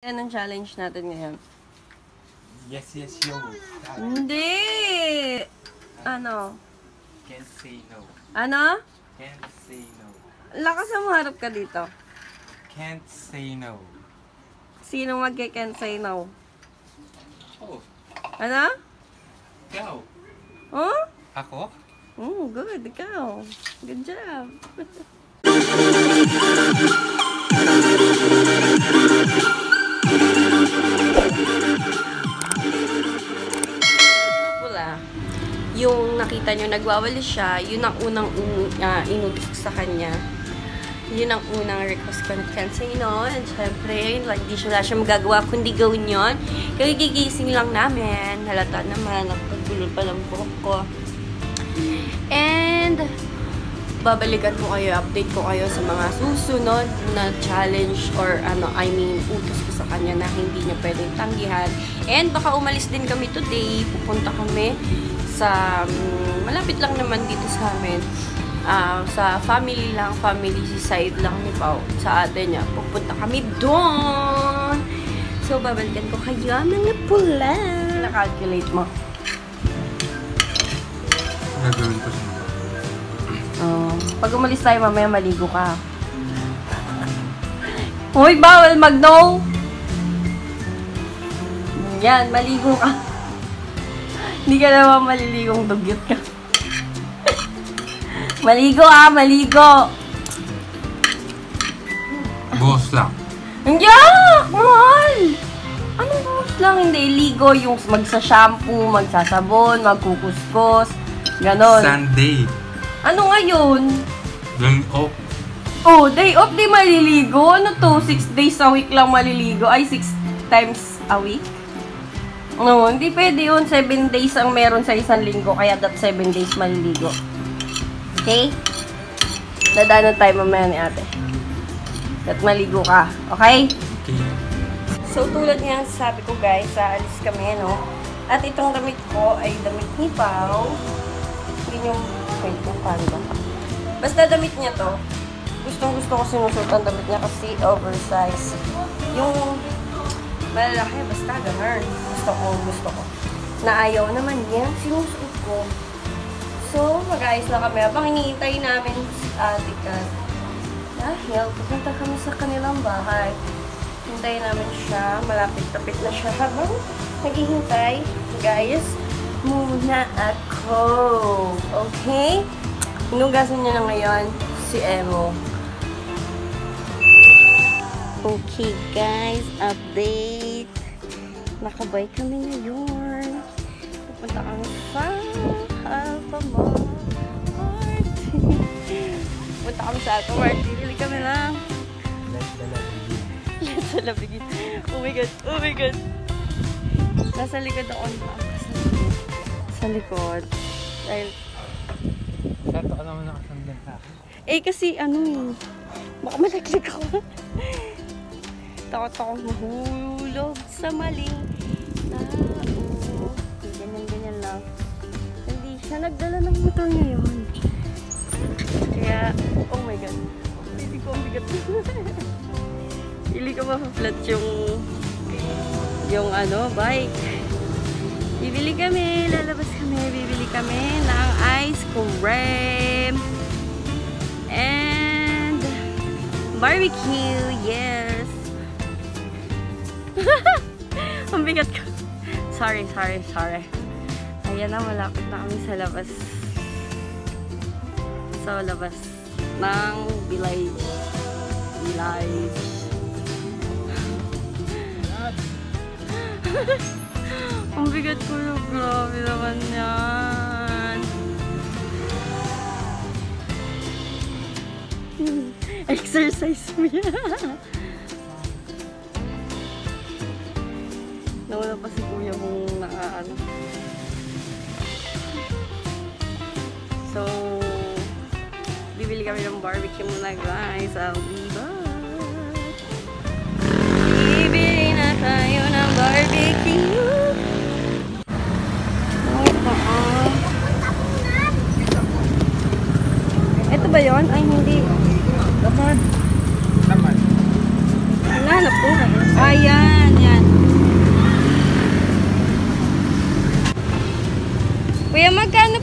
Anong challenge natin ngayon? Yes, yo. Hindi! Ano? Can't say no. Ano? Can't say no. Lakas na maharap ka dito. Can't say no. Sino magke-can't say no? Oh, Ano? ikaw. Oh? Ako? Good. Ikaw. Good job. Wala. Yung nakita nyo, nagwawalis siya, yun ang unang inutos ko sa kanya. Yun ang unang request ko na can't say no. And syempre, like, di siya magagawa kundi gawin yun. Kaya gigising lang namin. Halata naman, nakapagulol pa ng buhok ko. And babalikan ko kayo, update ko kayo sa mga susunod na challenge or utos ko sa kanya na hindi niya pwedeng tanggihan. And baka umalis din kami today. Pupunta kami sa, malapit lang naman dito sa amin. Sa family side lang ni Pao. Sa ate niya. Pupunta kami doon. So, babalikan ko kayo mga pula. Na-calculate mo. Gagawin ko siya. Pag umalis tayo, mamaya maligo ka. Uy, bawal mag-no! Yan, maligo ka. Hindi ka naman maliligong dugyot ka. Maligo maligo! Buhos lang. Hindi mahal! Anong buhos lang? Hindi, ligo yung magsa-shampoo, magsasabon, magkukuskos, ganon. Sunday. Ano ngayon? Day off. Oh, day off, di maliligo. Ano to? 6 days a week lang maliligo. Ay, 6 times a week? No, hindi pwede yun. 7 days ang meron sa isang linggo. Kaya that 7 days maliligo. Okay? Dadaanan tayo mamaya ni ate. That maligo ka. Okay? Okay. So, tulad nga sabi ko guys, alis kami, no? At itong damit ko ay damit ni Pao. Yun yung, wait, yung paano ba? Basta damit niya to. Gustong-gusto ko sinusuot ang damit niya kasi oversize. Yung malalaki, basta ganun. Gusto ko. Na ayaw naman niya, sinusuot ko. So, mag-ayos na kami. Habang iniintay namin sa ate ka. Dahil, pupunta kami sa kanilang bahay. Hintayin namin siya. Malapit-tapit na siya. Habang naghihintay, guys, muna ako. Okay? Inugasan niya na ngayon si Emo. Okay, guys. Update. Nakabay kami ngayon. Pupunta kami sa Alphamart. Pupunta kami sa Alphamart. Bibili kami lang. Let's alabigin. Oh my God. Oh my God. Nasa likod ako. Sa likod. Dahil Sato ka naman nakasandal sa akin. kasi baka malaglag ako. Takot akong mahulog sa maling tao. Ganyan lang. Hindi siya nagdala ng motor ngayon. Kaya, oh my God. Hindi ko ang bigat. Hindi ko ma-flat yung bike. Bibili kami, lalabas kami, bibili kami ng ice cream and barbecue, yes. Ang bigat ko. Sorry. Ayan na, malapit na kami sa labas. Sa labas ng village. Ang bigat ko na, grabe naman yan. Exercise mo yan. Nawala pa si kuya mong nakaano. So, bibili kami ng barbecue muna guys. I'll be back. Bibili na tayo ng barbecue. Ito ba yun? Ay, hindi. Laman. Hanap ko. Ayan.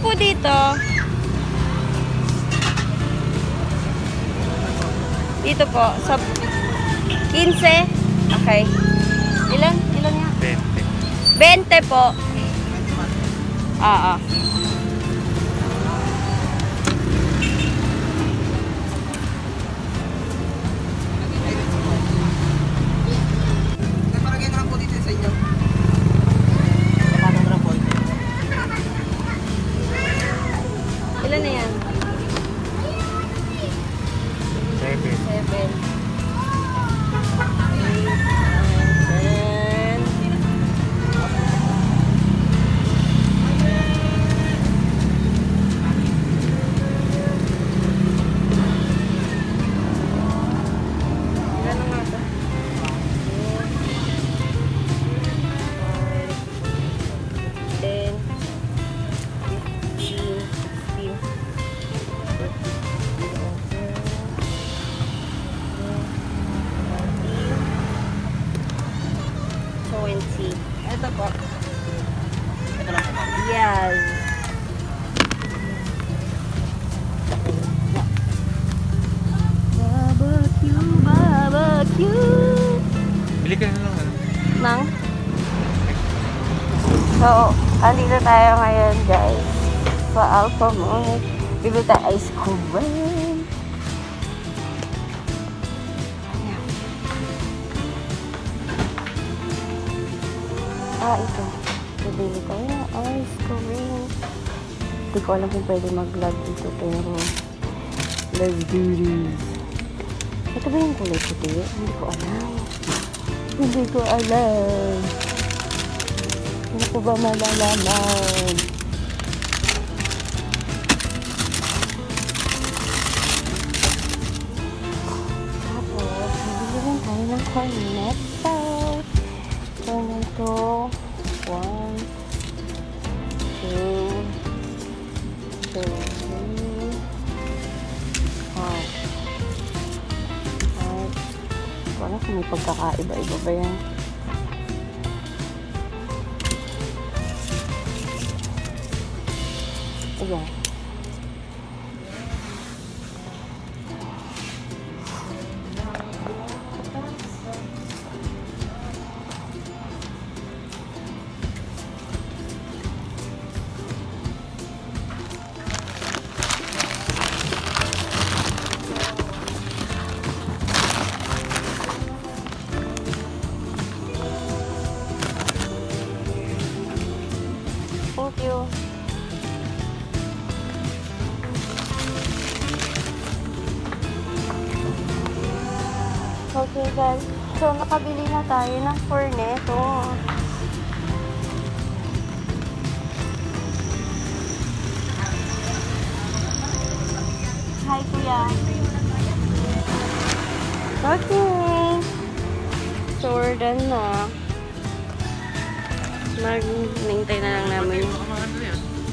po dito? Dito po, sa 15? Okay. Ilan? Ilan nga? 20. 20 po. Ah. Parang ganyan po dito sa inyo. Ilan na yan? 7. 7. Ito po. Ito lang po. Yes. Barbecue. Bili ka na lang ano. Nang? So, andito tayo ngayon guys sa Alpha Mall. Bibili tayo ice cream. Ito. Bibili tayo ng ice cream. Hindi ko alam kung pwede mag-vlog dito pero let's do this. Ito ba yung kulay puti? Hindi ko alam. Hindi ko alam. Hindi ko ba malalaman? Tapos, bibili rin tayo ng cornetto. Cornetto. 1, 2, 3, 4. Wala kung may pagkakaiba-iba ba yan. Ayan. Thank you. Okay guys, so nakabili na tayo ng cornetto. Hi kuya. Okay. So we're done na. Magnintay na lang namin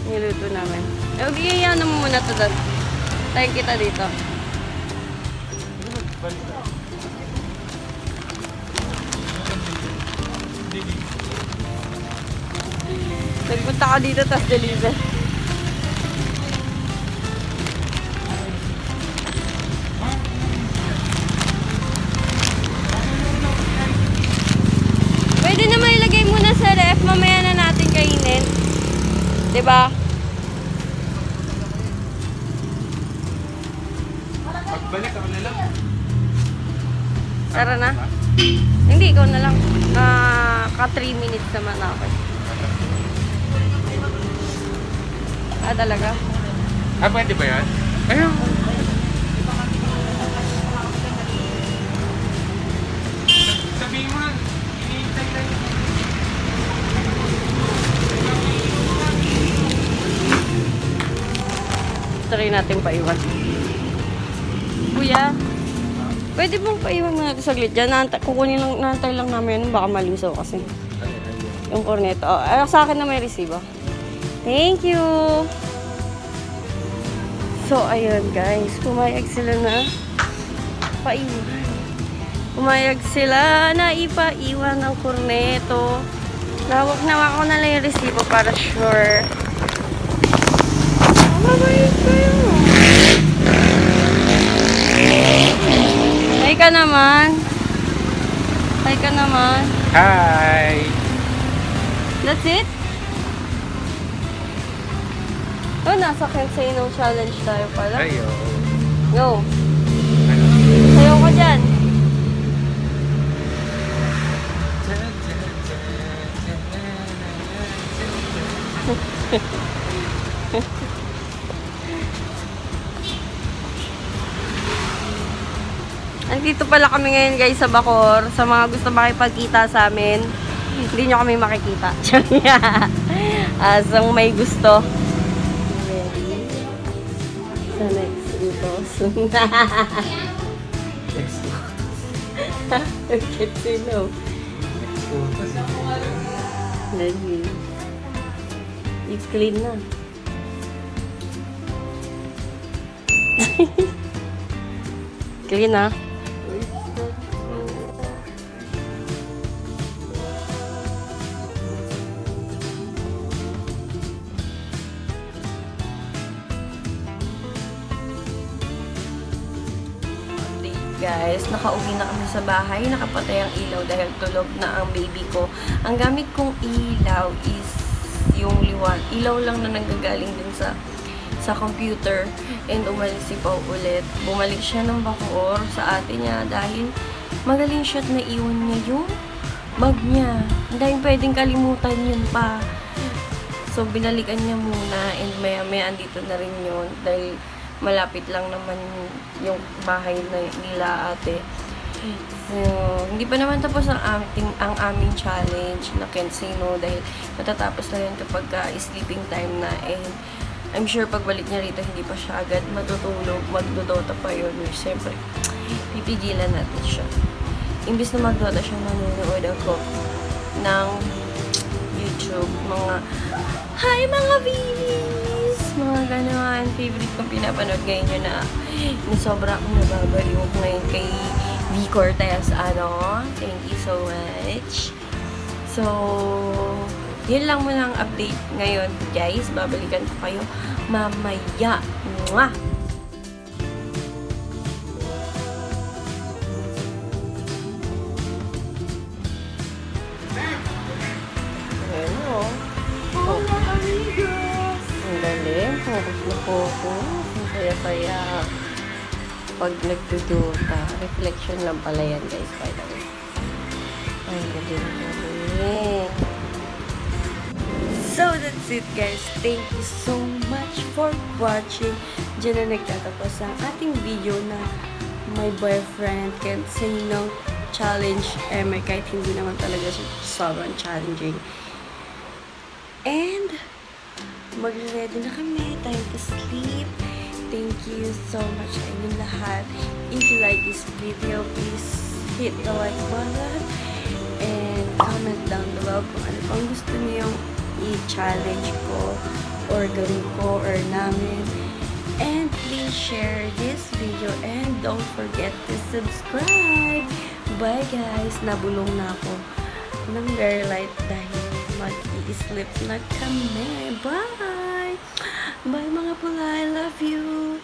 niluto namin. Okay, yan naman muna to doon. Tayo kita dito. Nagpunta ka dito tapos deliver. Pwede naman ilagay muna sa ref, mamaya na natin kainin. 'Di ba? Pagbalik ako na lang. Tara na. Hindi, ikaw na lang. Ka 3 minutes naman ako. Talaga? Pwede ba yan? Ayun. Sabihin mo na, iniintay lang. Try natin paiwan. Kuya, pwede mong paiwan mo natin saglit dyan. Kukunin lang, nantay lang namin. Baka malusaw kasi. Yung cornetto. Sa akin na may resibo. Thank you! So, ayun guys. Pumayag sila na paiwan. Pumayag sila na ipaiwan ng cornetto. Nawak na ako na lang yung resibo para sure. Mabait kayo. Hi ka naman. Hi ka naman. Hi! That's it? Oh, nasa Kensei challenge tayo pala. Ayo. Go. Ano? Sayo ka dyan. Andito pala kami ngayon guys sa Bacoor. Sa mga gusto makipagkita sa amin, hindi nyo kami makikita. Asang may gusto. Ready? Sa next utos. Okay, sino? Ready? It's clean na. Clean na. Guys, nakauwi na kami sa bahay, nakapatay ang ilaw dahil tulog na ang baby ko. Ang gamit kong ilaw is yung ilaw lang na nanggagaling din sa computer, and umalis si Pao ulit. Bumalik siya ng Bacoor sa ate niya dahil magaling siya at naiwan niya yung bag niya. Dahil pwedeng kalimutan yun pa. So, binalikan niya muna, and maya-maya andito na rin yun dahil malapit lang naman yung bahay nila ate. So, hindi pa naman tapos ang aming challenge na Kensei no dahil matatapos na yun kapag sleeping time na, and I'm sure pagbalik niya rito hindi pa siya agad matutulog, magdodota pa yun. Siyempre, pipigilan natin siya. Imbis na magdota siya, nanonood ako ng YouTube, mga hi mga babies! Mga ganon. Favorite kong pinapanood ngayon yun na sobra akong nababaliw ngayon kay V. Cortez. Thank you so much. So, yun lang muna ang update ngayon, guys. Babalikan ko kayo mamaya. Mwah! Focus na focus. Ang saya-saya. Pag nagdudota. Reflection lang pala yan, guys, by the way. Ay, galing. So, that's it, guys. Thank you so much for watching. Diyan na nagtatapos ang ating video na my boyfriend can't say no challenge. Kahit hindi naman talaga siya sobrang challenging. And mag-ready na kami. Time to sleep. Thank you so much sa inyong lahat. If you like this video, please hit the like button and comment down below kung ano pang gusto niyong i-challenge ko or gawin ko or namin. And please share this video and don't forget to subscribe. Bye guys! Nabulong na ako ng very light dahil mag-i-sleep na kami. Bye! Bye mga pula, I love you!